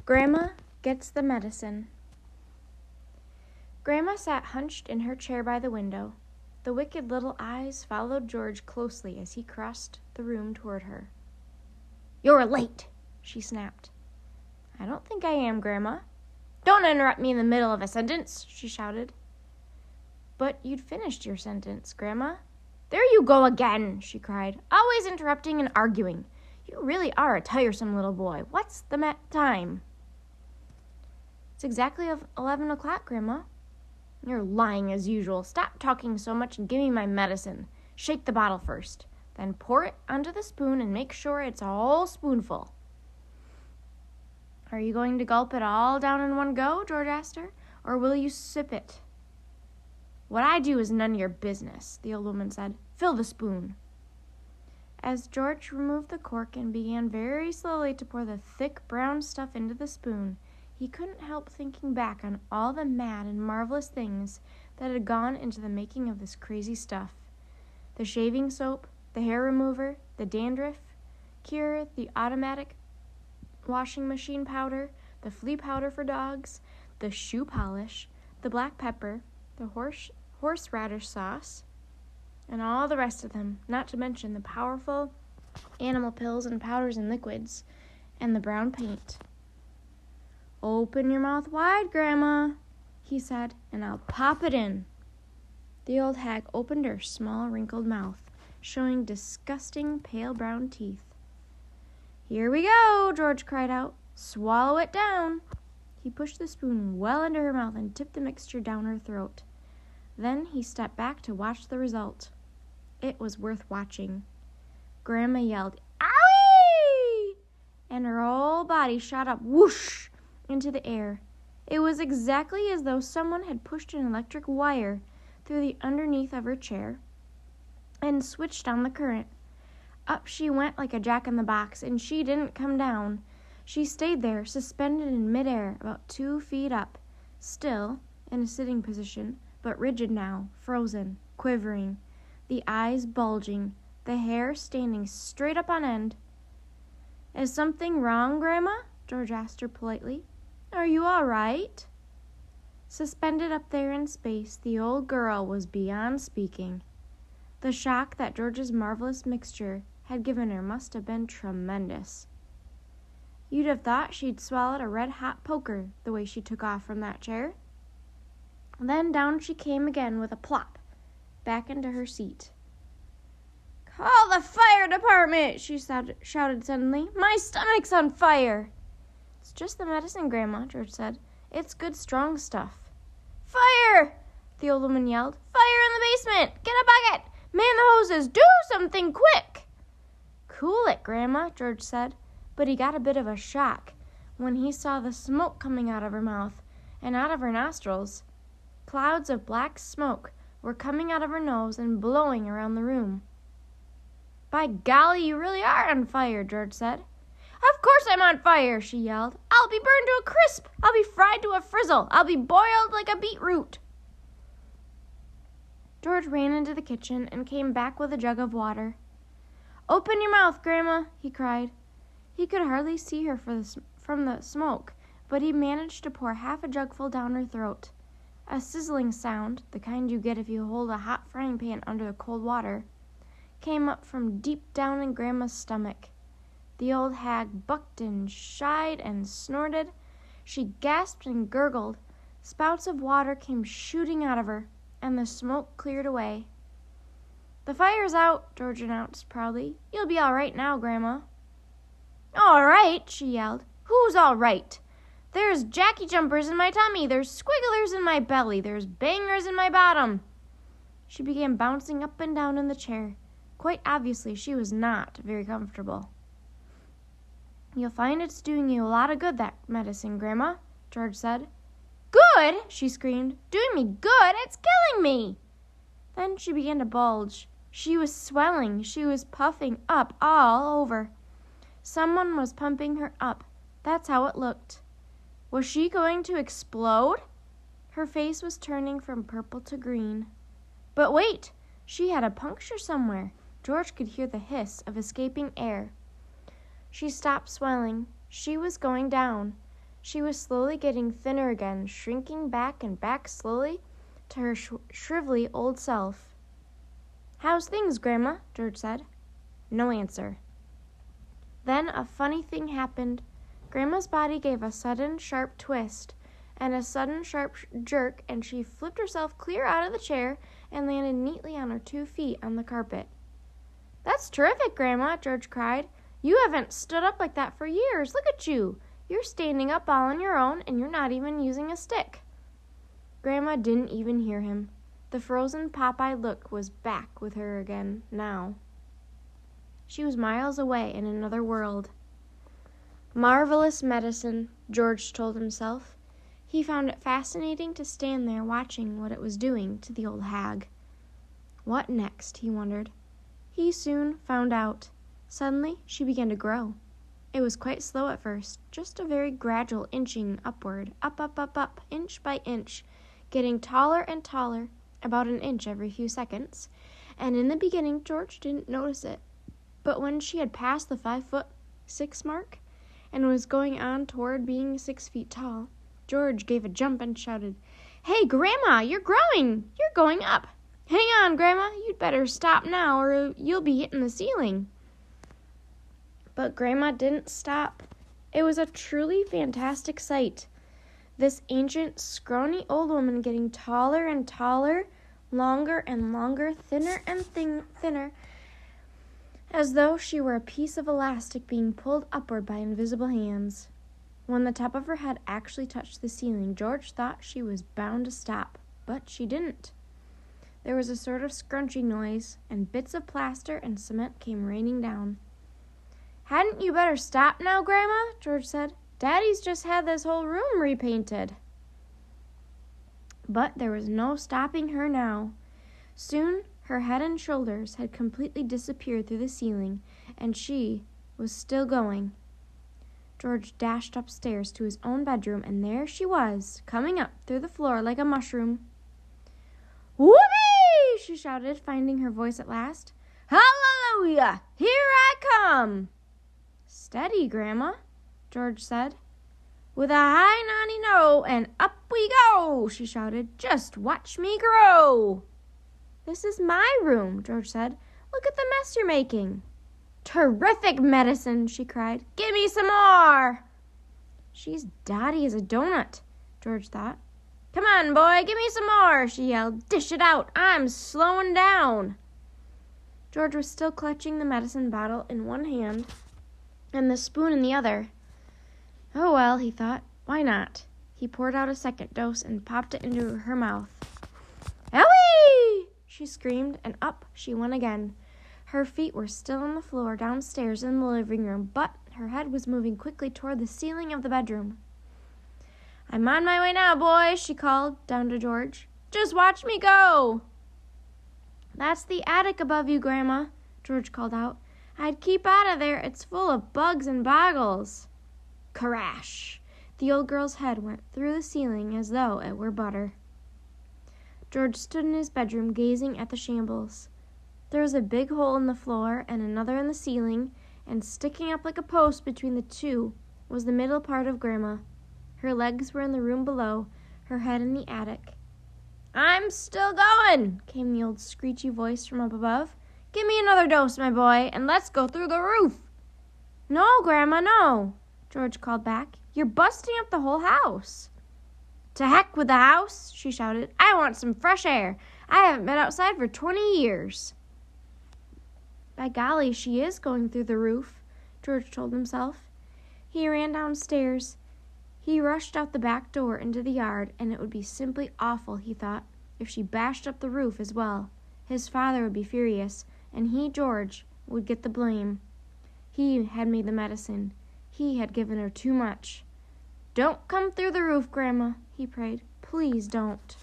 Grandma gets the medicine. Grandma sat hunched in her chair by the window. The wicked little eyes followed George closely as he crossed the room toward her. "You're late," she snapped. "I don't think I am, Grandma." "Don't interrupt me in the middle of a sentence," she shouted. "But you'd finished your sentence, Grandma." "There you go again," she cried. "Always interrupting and arguing. You really are a tiresome little boy. What's the time?" "It's exactly 11 o'clock, Grandma." "You're lying as usual. Stop talking so much and give me my medicine. Shake the bottle first. Then pour it onto the spoon and make sure it's a whole spoonful." "Are you going to gulp it all down in one go?" George asked her. "Or will you sip it?" "What I do is none of your business," the old woman said. "Fill the spoon." As George removed the cork and began very slowly to pour the thick brown stuff into the spoon, he couldn't help thinking back on all the mad and marvelous things that had gone into the making of this crazy stuff. The shaving soap, the hair remover, the dandruff cure, the automatic washing machine powder, the flea powder for dogs, the shoe polish, the black pepper, the horseradish sauce, and all the rest of them, not to mention the powerful animal pills and powders and liquids, and the brown paint. "Open your mouth wide, Grandma," he said, "and I'll pop it in." The old hag opened her small, wrinkled mouth, showing disgusting, pale brown teeth. "Here we go," George cried out. "Swallow it down." He pushed the spoon well into her mouth and tipped the mixture down her throat. Then he stepped back to watch the result. It was worth watching. Grandma yelled, "Owie!" and her whole body shot up whoosh into the air. It was exactly as though someone had pushed an electric wire through the underneath of her chair and switched on the current. Up she went like a jack-in-the-box, and she didn't come down. She stayed there, suspended in midair, about 2 feet up, still in a sitting position, but rigid now, frozen, quivering, the eyes bulging, the hair standing straight up on end. "Is something wrong, Grandma?" George asked her politely. "Are you all right?" Suspended up there in space, the old girl was beyond speaking. The shock that George's marvelous mixture had given her must have been tremendous. You'd have thought she'd swallowed a red-hot poker the way she took off from that chair. Then down she came again with a plop, back into her seat. "Call the fire department!" she shouted suddenly. "My stomach's on fire!" "It's just the medicine, Grandma," George said. "It's good, strong stuff." "Fire!" the old woman yelled. "Fire in the basement! Get a bucket! Man the hoses! Do something quick!" "Cool it, Grandma," George said, but he got a bit of a shock when he saw the smoke coming out of her mouth and out of her nostrils. Clouds of black smoke were coming out of her nose and blowing around the room. "By golly, you really are on fire," George said. "Of course I'm on fire," she yelled. "I'll be burned to a crisp. I'll be fried to a frizzle. I'll be boiled like a beetroot." George ran into the kitchen and came back with a jug of water. "Open your mouth, Grandma," he cried. He could hardly see her from the smoke, but he managed to pour half a jugful down her throat. A sizzling sound, the kind you get if you hold a hot frying pan under the cold water, came up from deep down in Grandma's stomach. The old hag bucked and shied and snorted. She gasped and gurgled. Spouts of water came shooting out of her, and the smoke cleared away. "The fire's out," George announced proudly. "You'll be all right now, Grandma." "All right," she yelled. "Who's all right? There's Jackie jumpers in my tummy. There's squigglers in my belly. There's bangers in my bottom." She began bouncing up and down in the chair. Quite obviously, she was not very comfortable. "You'll find it's doing you a lot of good, that medicine, Grandma," George said. "Good!" she screamed. "Doing me good? It's killing me!" Then she began to bulge. She was swelling. She was puffing up all over. Someone was pumping her up. That's how it looked. Was she going to explode? Her face was turning from purple to green. But wait! She had a puncture somewhere. George could hear the hiss of escaping air. She stopped swelling. She was going down. She was slowly getting thinner again, shrinking back and back slowly to her shrivelly old self. "How's things, Grandma?" George said. No answer. Then a funny thing happened. Grandma's body gave a sudden, sharp twist and a sudden, sharp jerk, and she flipped herself clear out of the chair and landed neatly on her 2 feet on the carpet. "That's terrific, Grandma," George cried. "You haven't stood up like that for years. Look at you. You're standing up all on your own, and you're not even using a stick." Grandma didn't even hear him. The frozen Popeye look was back with her again now. She was miles away in another world. Marvelous medicine, George told himself. He found it fascinating to stand there watching what it was doing to the old hag. What next, he wondered. He soon found out. Suddenly, she began to grow. It was quite slow at first, just a very gradual inching upward, up, inch by inch, getting taller and taller, about an inch every few seconds, and in the beginning George didn't notice it. But when she had passed the 5'6" mark, and was going on toward being 6 feet tall, George gave a jump and shouted, "Hey, Grandma, you're growing! You're going up! Hang on, Grandma, you'd better stop now or you'll be hitting the ceiling." But Grandma didn't stop. It was a truly fantastic sight. This ancient, scrawny old woman getting taller and taller, longer and longer, thinner and thinner, as though she were a piece of elastic being pulled upward by invisible hands. When the top of her head actually touched the ceiling, George thought she was bound to stop, but she didn't. There was a sort of scrunching noise, and bits of plaster and cement came raining down. "Hadn't you better stop now, Grandma?" George said. "Daddy's just had this whole room repainted." But there was no stopping her now. Soon her head and shoulders had completely disappeared through the ceiling, and she was still going. George dashed upstairs to his own bedroom, and there she was, coming up through the floor like a mushroom. "Whoopee!" she shouted, finding her voice at last. "Hallelujah! Here I come!" "Steady, Grandma," George said. "With a high nonny no, and up we go!" she shouted. "Just watch me grow!" "This is my room," George said. "Look at the mess you're making." "Terrific medicine!" she cried. "Give me some more!" "She's dotty as a donut," George thought. "Come on, boy, give me some more!" she yelled. "Dish it out! I'm slowing down!" George was still clutching the medicine bottle in one hand and the spoon in the other. "Oh, well," he thought, "why not?" He poured out a second dose and popped it into her mouth. "Owie!" she screamed, and up she went again. Her feet were still on the floor downstairs in the living room, but her head was moving quickly toward the ceiling of the bedroom. "I'm on my way now, boys," she called down to George. "Just watch me go." "That's the attic above you, Grandma," George called out. "I'd keep out of there. It's full of bugs and boggles." Crash! The old girl's head went through the ceiling as though it were butter. George stood in his bedroom gazing at the shambles. There was a big hole in the floor and another in the ceiling, and sticking up like a post between the two was the middle part of Grandma. Her legs were in the room below, her head in the attic. "I'm still going," came the old screechy voice from up above. "Give me another dose, my boy, and let's go through the roof." "No, Grandma, no," George called back. "You're busting up the whole house." "To heck with the house," she shouted. "I want some fresh air. I haven't been outside for 20 years. "By golly, she is going through the roof," George told himself. He ran downstairs. He rushed out the back door into the yard, and it would be simply awful, he thought, if she bashed up the roof as well. His father would be furious, and he, George, would get the blame. He had made the medicine. He had given her too much. "Don't come through the roof, Grandma," he prayed. "Please don't."